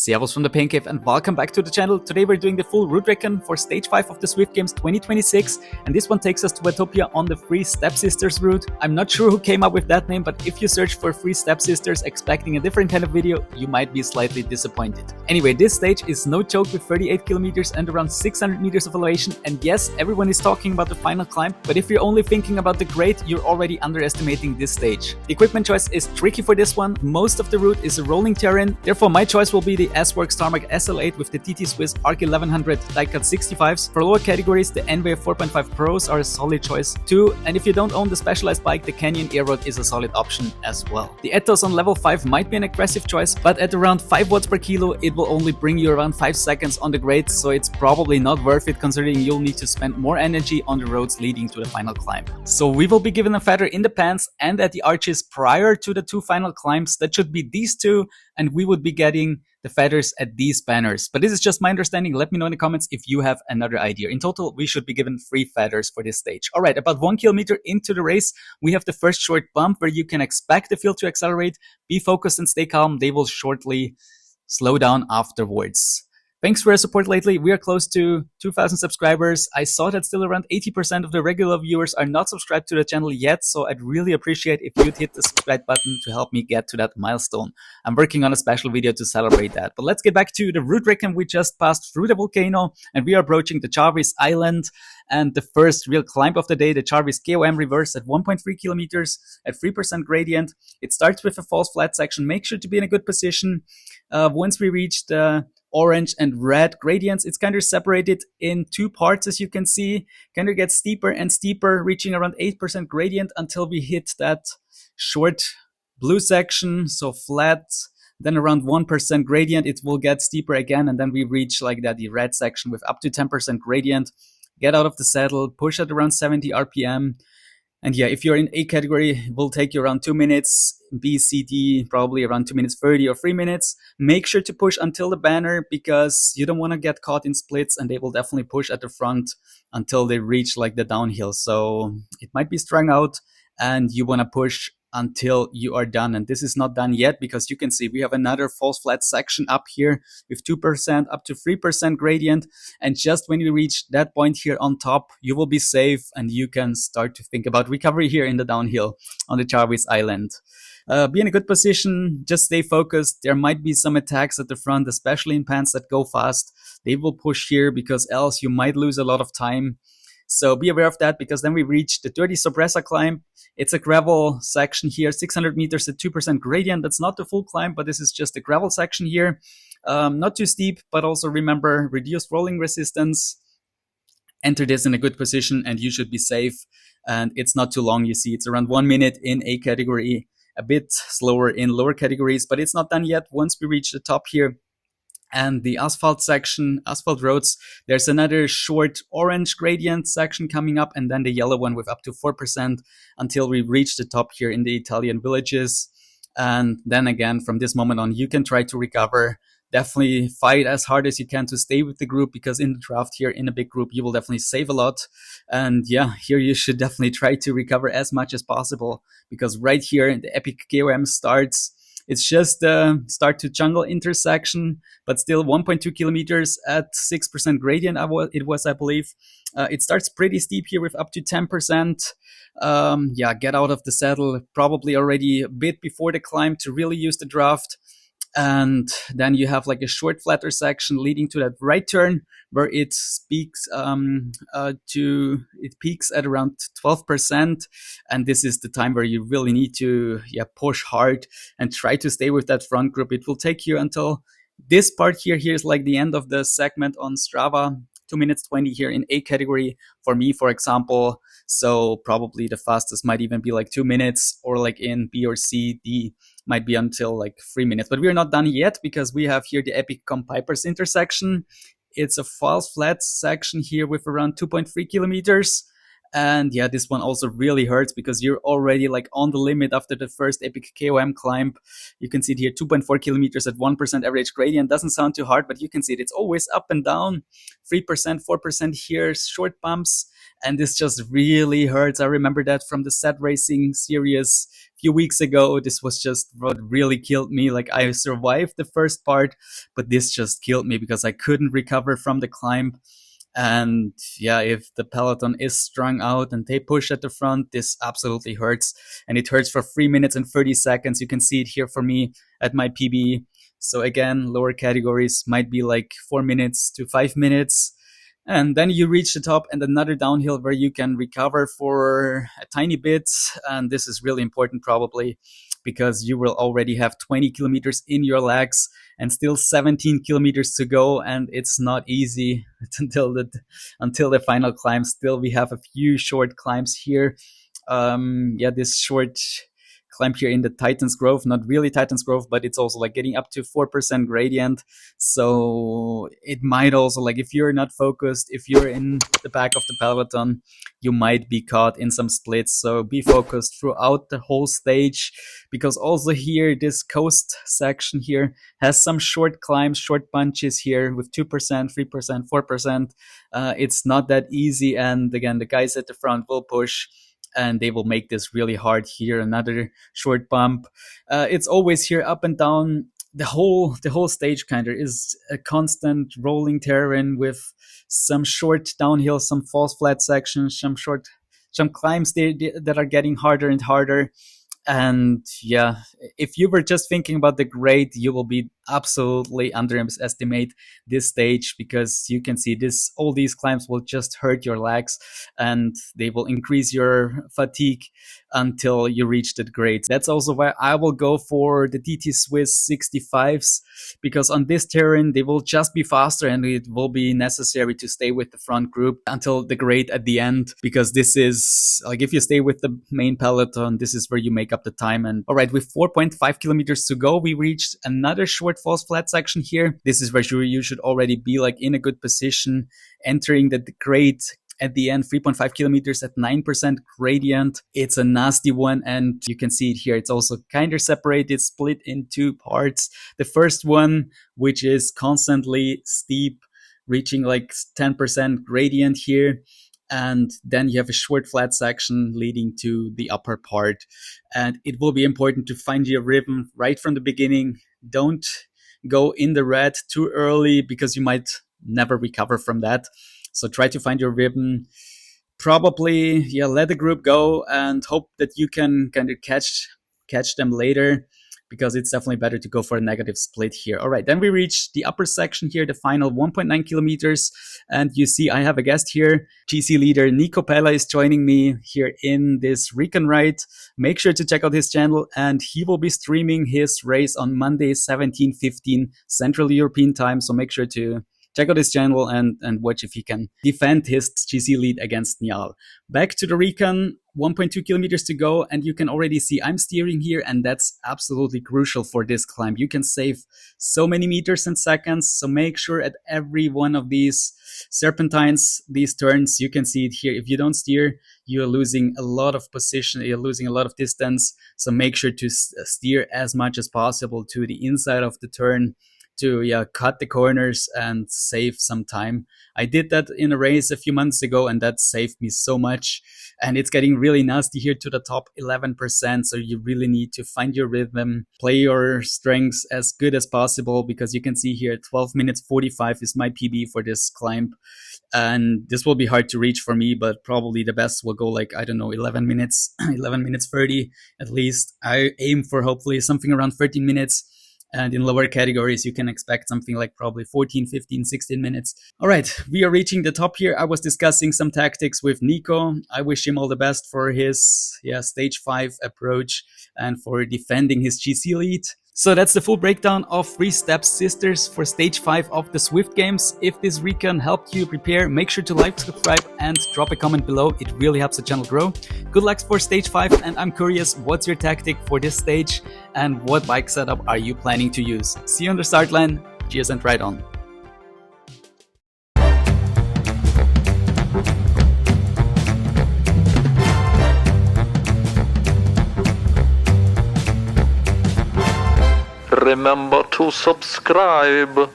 Servus from the Pain Cave and welcome back to the channel. Today we're doing the full route recon for stage 5 of the Zwift Games 2026, and this one takes us to Watopia on the Free Stepsisters route. I'm not sure who came up with that name, but if you search for Free Stepsisters expecting a different kind of video, you might be slightly disappointed. Anyway, this stage is no joke with 38 kilometers and around 600 meters of elevation, and yes, everyone is talking about the final climb, but if you're only thinking about the grade, you're already underestimating this stage. The equipment choice is tricky for this one. Most of the route is a rolling terrain, therefore my choice will be the S-Works Tarmac SL8 with the TT Swiss ARC 1100 die-cut 65s. For lower categories, the NWave 4.5 Pros are a solid choice too, and if you don't own the specialized bike, the Canyon Airroad is a solid option as well. The Ethos on level 5 might be an aggressive choice, but at around 5 watts per kilo, it will only bring you around 5 seconds on the grade, so it's probably not worth it considering you'll need to spend more energy on the roads leading to the final climb. So we will be given a feather in the pants and at the arches prior to the 2 final climbs. That should be these 2, and we would be getting the feathers at these banners. But this is just my understanding. Let me know in the comments if you have another idea. In total, we should be given 3 feathers for this stage. All right, about 1 kilometer into the race, we have the first short bump where you can expect the field to accelerate. Be focused and stay calm. They will shortly slow down afterwards. Thanks for your support lately. We are close to 2,000 subscribers. I saw that still around 80% of the regular viewers are not subscribed to the channel yet, so I'd really appreciate if you'd hit the subscribe button to help me get to that milestone. I'm working on a special video to celebrate that. But let's get back to the route recon. We just passed through the volcano and we are approaching the Jarvis Island and the first real climb of the day, the Jarvis KOM Reverse at 1.3 kilometers at 3% gradient. It starts with a false flat section. Make sure to be in a good position. Once we reach the orange and red gradients, it's kind of separated in 2 parts, as you can see. Kind of gets steeper and steeper, reaching around 8% gradient until we hit that short blue section, so flat. Then around 1% gradient, it will get steeper again, and then we reach like that the red section with up to 10% gradient. Get out of the saddle, push at around 70 RPM. And yeah, if you're in A category, it will take you around 2 minutes. B, C, D, probably around 2 minutes 30 or 3 minutes. Make sure to push until the banner because you don't want to get caught in splits, and they will definitely push at the front until they reach like the downhill. So it might be strung out and you want to push until you are done. And this is not done yet because you can see we have another false flat section up here with 2% up to 3% gradient. And just when you reach that point here on top, you will be safe and you can start to think about recovery here in the downhill on the Jarvis Island. Be in a good position, just stay focused. There might be some attacks at the front, especially in pants that go fast. They will push here because else you might lose a lot of time. So be aware of that, because then we reach the dirty Sorpresa climb. It's a gravel section here, 600 meters at 2% gradient. That's not the full climb, but this is just a gravel section here. Not too steep, but also remember reduced rolling resistance. Enter this in a good position and you should be safe. And it's not too long. You see, it's around 1 minute in A category, a bit slower in lower categories, but it's not done yet. Once we reach the top here, and the asphalt section, asphalt roads, there's another short orange gradient section coming up, and then the yellow one with up to 4% until we reach the top here in the Italian villages. And then again, from this moment on, you can try to recover. Definitely fight as hard as you can to stay with the group, because in the draft here in a big group, you will definitely save a lot. And yeah, here you should definitely try to recover as much as possible, because right here the epic KOM starts. It's just the start to jungle intersection, but still 1.2 kilometers at 6% gradient, it was, I believe. It starts pretty steep here with up to 10%. Yeah, get out of the saddle probably already a bit before the climb to really use the draft. And then you have like a short flatter section leading to that right turn where it peaks at around 12%. And this is the time where you really need to push hard and try to stay with that front group. It will take you until this part here. Here's like the end of the segment on Strava. 2 minutes 20 here in A category for me, for example. So probably the fastest might even be like 2 minutes, or like in B or C, D might be until like 3 minutes. But we're not done yet, because we have here the Epic KOM Pipers intersection. It's a false flat section here with around 2.3 kilometers. And yeah, this one also really hurts because you're already like on the limit after the first epic KOM climb. You can see it here, 2.4 kilometers at 1% average gradient. Doesn't sound too hard, but you can see it's always up and down, 3%, 4% here, short bumps. And this just really hurts. I remember that from the Zwift Racing series a few weeks ago. This was just what really killed me. Like, I survived the first part, but this just killed me because I couldn't recover from the climb. And yeah, if the peloton is strung out and they push at the front, this absolutely hurts. And it hurts for 3 minutes and 30 seconds. You can see it here for me at my PB. So again, lower categories might be like 4 minutes to 5 minutes. And then you reach the top and another downhill where you can recover for a tiny bit. And this is really important probably because you will already have 20 kilometers in your legs and still 17 kilometers to go. And it's not easy until the final climb. Still, we have a few short climbs here. This short climb here in the Titan's Grove, not really Titan's Grove, but it's also like getting up to 4% gradient. So it might also, like, if you're not focused, if you're in the back of the peloton, you might be caught in some splits. So be focused throughout the whole stage, because also here, this coast section here has some short climbs, short bunches here with 2%, 3%, 4%. It's not that easy. And again, the guys at the front will push and they will make this really hard here. Another short bump. It's always here up and down. The whole stage kind of is a constant rolling terrain with some short downhill, some false flat sections, some climbs that are getting harder and harder. And yeah, if you were just thinking about the grade, you will be absolutely underestimate this stage, because you can see all these climbs will just hurt your legs and they will increase your fatigue until you reach that grade. That's also why I will go for the DT Swiss 65s, because on this terrain they will just be faster and it will be necessary to stay with the front group until the grade at the end, because this is like, if you stay with the main peloton, this is where you make up the time. And all right, with 4.5 kilometers to go, we reached another short false flat section here. This is where you should already be like in a good position, entering the grade at the end, 3.5 kilometers at 9% gradient. It's a nasty one, and you can see it here. It's also kind of separated, split in two parts. The first one, which is constantly steep, reaching like 10% gradient here. And then you have a short flat section leading to the upper part. And it will be important to find your rhythm right from the beginning. Don't go in the red too early, because you might never recover from that. So try to find your rhythm. Probably, let the group go and hope that you can kind of catch them later, because it's definitely better to go for a negative split here. All right, then we reach the upper section here, the final 1.9 kilometers. And you see I have a guest here. GC leader Nico is joining me here in this recon ride. Make sure to check out his channel, and he will be streaming his race on Monday, 17:15 Central European time. So make sure to check out his channel and watch if he can defend his GC lead against Niall. Back to the recon, 1.2 kilometers to go, and you can already see I'm steering here, and that's absolutely crucial for this climb. You can save so many meters and seconds, so make sure at every one of these serpentines, these turns, you can see it here. If you don't steer, you're losing a lot of position, you're losing a lot of distance, so make sure to steer as much as possible to the inside of the turn to cut the corners and save some time. I did that in a race a few months ago, and that saved me so much. And it's getting really nasty here to the top 11%. So you really need to find your rhythm, play your strengths as good as possible, because you can see here 12 minutes 45 is my PB for this climb. And this will be hard to reach for me, but probably the best will go like, I don't know, 11 minutes, 11 minutes 30 at least. I aim for hopefully something around 13 minutes. And in lower categories, you can expect something like probably 14, 15, 16 minutes. All right, we are reaching the top here. I was discussing some tactics with Nico. I wish him all the best for his stage 5 approach and for defending his GC lead. So that's the full breakdown of 3 Step Sisters for stage 5 of the Zwift Games. If this recon helped you prepare, make sure to like, subscribe, and drop a comment below. It really helps the channel grow. Good luck for stage 5, and I'm curious, what's your tactic for this stage and what bike setup are you planning to use? See you on the start line. Cheers and ride on. remember to subscribe.